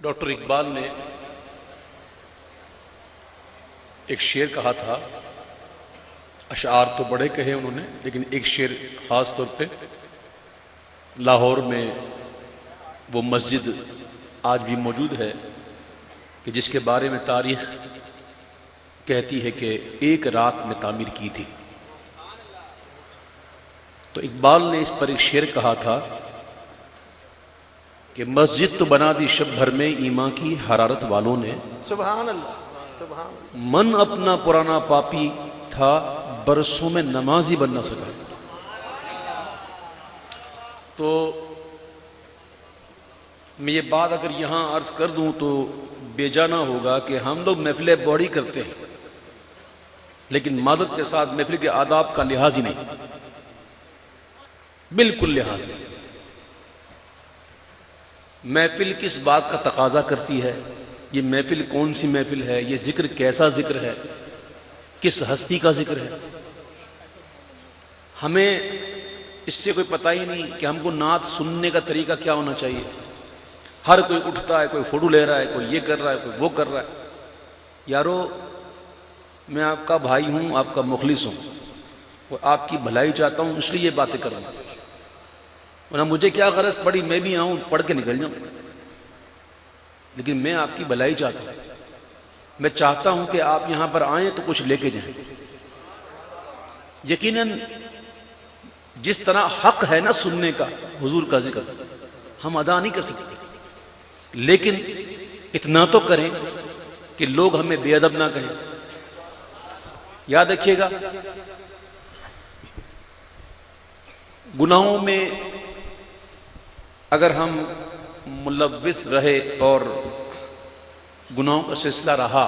Doctor Iqbal نے ایک شعر کہا تھا، اشعار تو بڑے کہے انہوں نے، لیکن ایک شعر خاص طور پہ لاہور میں وہ مسجد آج بھی موجود ہے کہ جس کے بارے میں تاریخ کہتی ہے کہ ایک رات میں تعمیر کی تھی۔ تو اقبال نے اس پر ایک شعر کہا تھا کہ مسجد تو بنا دی شب بھر میں ایمان کی حرارت والوں نے، سبحان اللہ، سبحان اللہ۔ من اپنا پرانا پاپی تھا برسوں میں نمازی بن نہ سکا۔ تو میں یہ بات اگر یہاں عرض کر دوں تو بے جانا ہوگا کہ ہم لوگ محفل بوڑی کرتے ہیں لیکن معذرت کے ساتھ محفل کے آداب کا لحاظ ہی نہیں، بالکل لحاظ نہیں۔ محفل کس بات کا تقاضا کرتی ہے، یہ محفل کون سی محفل ہے، یہ ذکر کیسا ذکر ہے، کس ہستی کا ذکر ہے، ہمیں اس سے کوئی پتہ ہی نہیں کہ ہم کو نعت سننے کا طریقہ کیا ہونا چاہیے۔ ہر کوئی اٹھتا ہے، کوئی فوٹو لے رہا ہے، کوئی یہ کر رہا ہے، کوئی وہ کر رہا ہے۔ یارو میں آپ کا بھائی ہوں، آپ کا مخلص ہوں، اور آپ کی بھلائی چاہتا ہوں، اس لیے یہ باتیں کر رہا ہوں، ورنہ مجھے کیا غرض پڑی میں بھی آؤں پڑھ کے نکل جاؤں، لیکن میں آپ کی بھلائی چاہتا ہوں۔ میں چاہتا ہوں کہ آپ یہاں پر آئیں تو کچھ لے کے جائیں۔ یقیناً جس طرح حق ہے نا سننے کا حضور کا ذکر، ہم ادا نہیں کر سکتے، لیکن اتنا تو کریں کہ لوگ ہمیں بے ادب نہ کہیں۔ یاد رکھیے گا، گناہوں میں اگر ہم ملوث رہے اور گناہوں کا سلسلہ رہا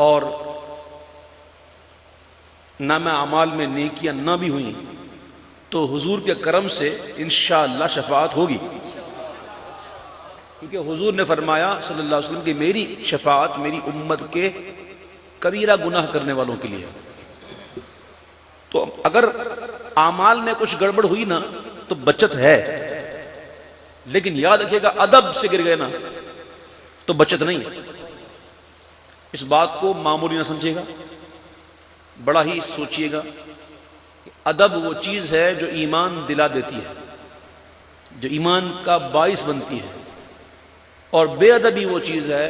اور نامہ اعمال میں نیکیاں نہ بھی ہوئیں تو حضور کے کرم سے انشاءاللہ شفاعت ہوگی، کیونکہ حضور نے فرمایا صلی اللہ علیہ وسلم کہ میری شفاعت میری امت کے کبیرہ گناہ کرنے والوں کے لیے۔ تو اگر اعمال میں کچھ گڑبڑ ہوئی نا تو بچت ہے، لیکن یاد رکھیے گا ادب سے گر گئے نا تو بچت نہیں ہے۔ اس بات کو معمولی نہ سمجھے گا، بڑا ہی سوچئے گا۔ ادب وہ چیز ہے جو ایمان دلا دیتی ہے، جو ایمان کا باعث بنتی ہے، اور بے ادبی وہ چیز ہے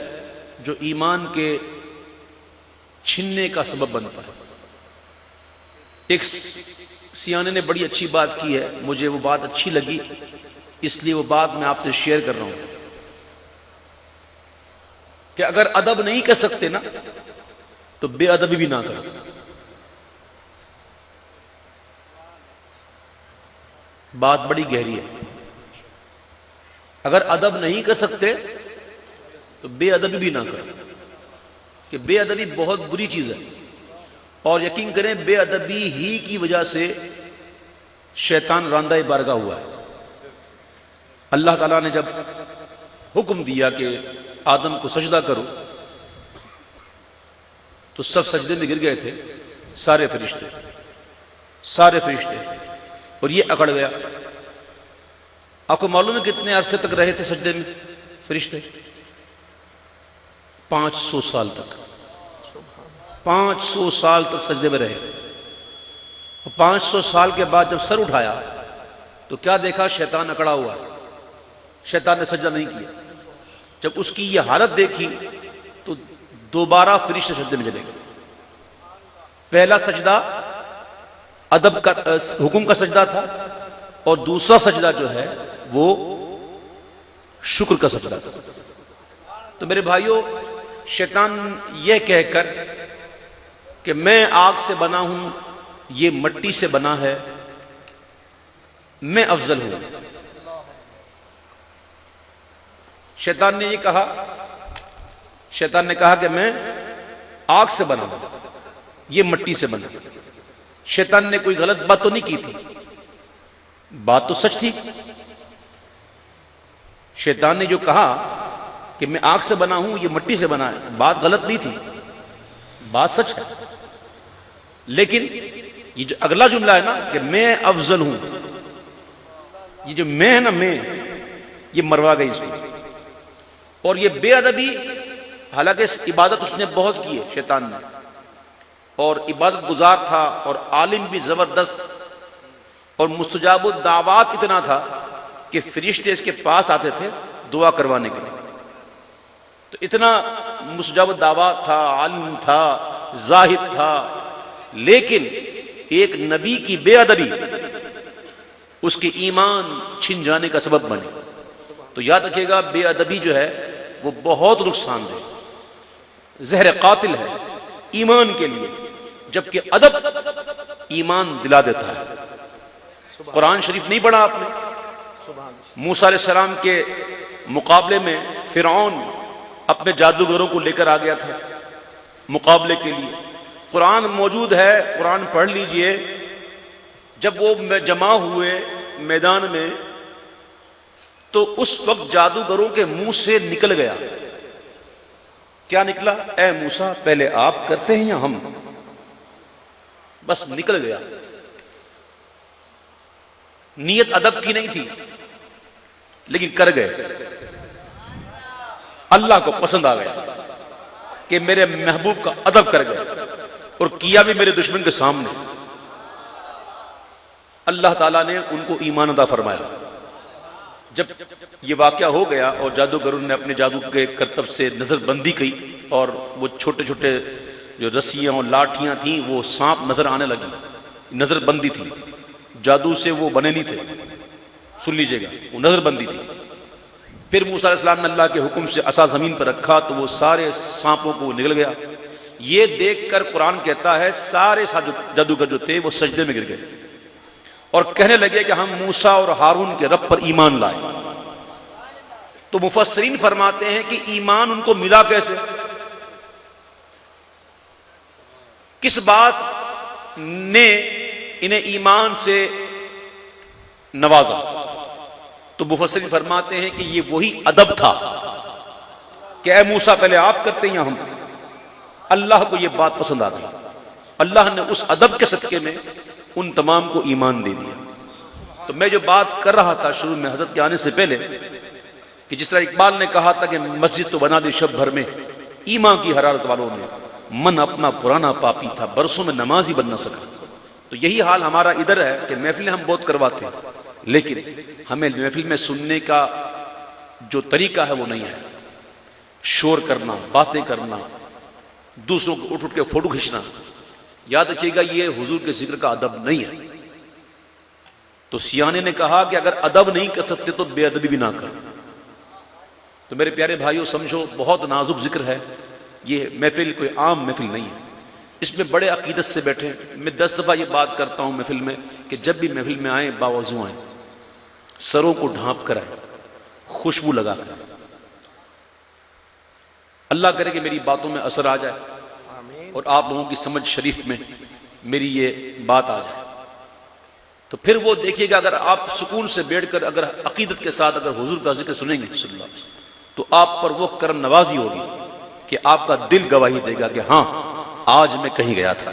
جو ایمان کے چھننے کا سبب بنتا ہے۔ ایک سیانے نے بڑی اچھی بات کی ہے، مجھے وہ بات اچھی لگی اس لیے وہ بات میں آپ سے شیئر کر رہا ہوں کہ اگر ادب نہیں کر سکتے نا تو بے ادبی بھی نہ کرو۔ بات بڑی گہری ہے۔ اگر ادب نہیں کر سکتے تو بے ادبی بھی نہ کرو، کہ بے ادبی بہت بری چیز ہے، اور یقین کریں بے ادبی ہی کی وجہ سے شیطان راندہ بارگاہ ہوا ہے۔ اللہ تعالیٰ نے جب حکم دیا کہ آدم کو سجدہ کرو تو سب سجدے میں گر گئے تھے، سارے فرشتے، اور یہ اکڑ گیا۔ آپ کو معلوم ہے کتنے عرصے تک رہے تھے سجدے میں فرشتے؟ 500 سال تک، 500 سال تک سجدے میں رہے، اور 500 سال کے بعد جب سر اٹھایا تو کیا دیکھا؟ شیطان اکڑا ہوا ہے، شیطان نے سجدہ نہیں کیا۔ جب اس کی یہ حالت دیکھی تو دوبارہ فرشتے سجدے میں چلے گئے۔ پہلا سجدہ ادب کا حکم کا سجدہ تھا، اور دوسرا سجدہ جو ہے وہ شکر کا سجدہ تھا۔ تو میرے بھائیوں، شیطان یہ کہہ کر کہ میں آگ سے بنا ہوں، یہ مٹی سے بنا ہے، میں افضل ہوں، شیطان نے یہ کہا، شیطان نے کہا کہ میں آگ سے بنا ہوں، یہ مٹی سے بنا۔ شیطان نے کوئی غلط بات تو نہیں کی تھی، بات تو سچ تھی۔ شیطان نے جو کہا کہ میں آگ سے بنا ہوں، یہ مٹی سے بنا ہے، بات غلط نہیں تھی، بات سچ ہے۔ لیکن یہ جو اگلا جملہ ہے نا کہ میں افضل ہوں، یہ جو میں ہے نا، میں، یہ مروا گئی اس کو۔ اور یہ بے ادبی، حالانکہ عبادت اس نے بہت کی ہے شیطان نے، اور عبادت گزار تھا اور عالم بھی زبردست، اور مستجاب الدعوات اتنا تھا کہ فرشتے اس کے پاس آتے تھے دعا کروانے کے لیے. تو اتنا مستجاب الدعوات تھا، عالم تھا، زاہد تھا، لیکن ایک نبی کی بے ادبی اس کے ایمان چھن جانے کا سبب بنے. تو یاد رکھیے گا، بے ادبی جو ہے وہ بہت نقصان دہ، زہر قاتل ہے ایمان کے لیے، جبکہ ادب ایمان دلا دیتا ہے. قرآن شریف نہیں پڑھا آپ نے؟ موسیٰ علیہ السلام کے مقابلے میں فرعون اپنے جادوگروں کو لے کر آ گیا تھا مقابلے کے لیے. قرآن موجود ہے، قرآن پڑھ لیجئے. جب وہ جمع ہوئے میدان میں تو اس وقت جادوگروں کے منہ سے نکل گیا، کیا نکلا؟ اے موسیٰ پہلے آپ کرتے ہیں یا ہم؟ بس نکل گیا. نیت ادب کی نہیں تھی لیکن کر گئے. اللہ کو پسند آ گیا کہ میرے محبوب کا ادب کر گئے، اور کیا بھی میرے دشمن کے سامنے. اللہ تعالیٰ نے ان کو ایمان عطا فرمایا. جب یہ واقعہ ہو گیا اور جادوگروں نے اپنے جادو کے کرتب سے نظر بندی کی، اور وہ چھوٹے چھوٹے جو رسیاں اور لاٹھیاں تھیں وہ سانپ نظر آنے لگی، نظر بندی تھی، جادو سے وہ بنے نہیں تھے. سن لیجئے گا، وہ نظر بندی تھی. پھر موسیٰ علیہ السلام نے اللہ کے حکم سے عصا زمین پر رکھا تو وہ سارے سانپوں کو نکل گیا. یہ دیکھ کر قرآن کہتا ہے سارے جادوگر جو تھے وہ سجدے میں گر گئے اور کہنے لگے کہ ہم موسیٰ اور ہارون کے رب پر ایمان لائے. تو مفسرین فرماتے ہیں کہ ایمان ان کو ملا کیسے، کس بات نے انہیں ایمان سے نوازا؟ تو مفسرین فرماتے ہیں کہ یہ وہی ادب تھا کہ اے موسیٰ پہلے آپ کرتے ہیں یا ہم. اللہ کو یہ بات پسند آ گئی. اللہ نے اس ادب کے صدقے میں ان تمام کو ایمان دے دیا. تو میں جو بات کر رہا تھا شروع میں حضرت کے آنے سے پہلے، کہ جس طرح اقبال نے کہا تھا کہ مسجد تو بنا دی شب بھر میں، ایمان کی حرارت والوں نے من اپنا پرانا پاپی تھا، برسوں میں نماز ہی بن نہ سکا. تو یہی حال ہمارا ادھر ہے کہ محفلیں ہم بہت کرواتے ہیں لیکن ہمیں محفل میں سننے کا جو طریقہ ہے وہ نہیں ہے. شور کرنا، باتیں کرنا، دوسروں کو اٹھ کے فوٹو کھینچنا، یاد رکھیے گا یہ حضور کے ذکر کا ادب نہیں ہے. تو سیانے نے کہا کہ اگر ادب نہیں کر سکتے تو بے ادبی بھی نہ کر. تو میرے پیارے بھائیوں سمجھو، بہت نازک ذکر ہے. یہ محفل کوئی عام محفل نہیں ہے، اس میں بڑے عقیدت سے بیٹھیں. میں 10 دفعہ یہ بات کرتا ہوں محفل میں کہ جب بھی محفل میں آئیں باوضو آئیں، سروں کو ڈھانپ کر آئیں، خوشبو لگا کر آئیں. اللہ کرے کہ میری باتوں میں اثر آ جائے اور آپ لوگوں کی سمجھ شریف میں میری یہ بات آ جائے. تو پھر وہ دیکھیے گا، اگر آپ سکون سے بیٹھ کر اگر عقیدت کے ساتھ اگر حضور کا ذکر سنیں گے صلی اللہ علیہ وسلم، تو آپ پر وہ کرم نوازی ہوگی کہ آپ کا دل گواہی دے گا کہ ہاں آج میں کہیں گیا تھا.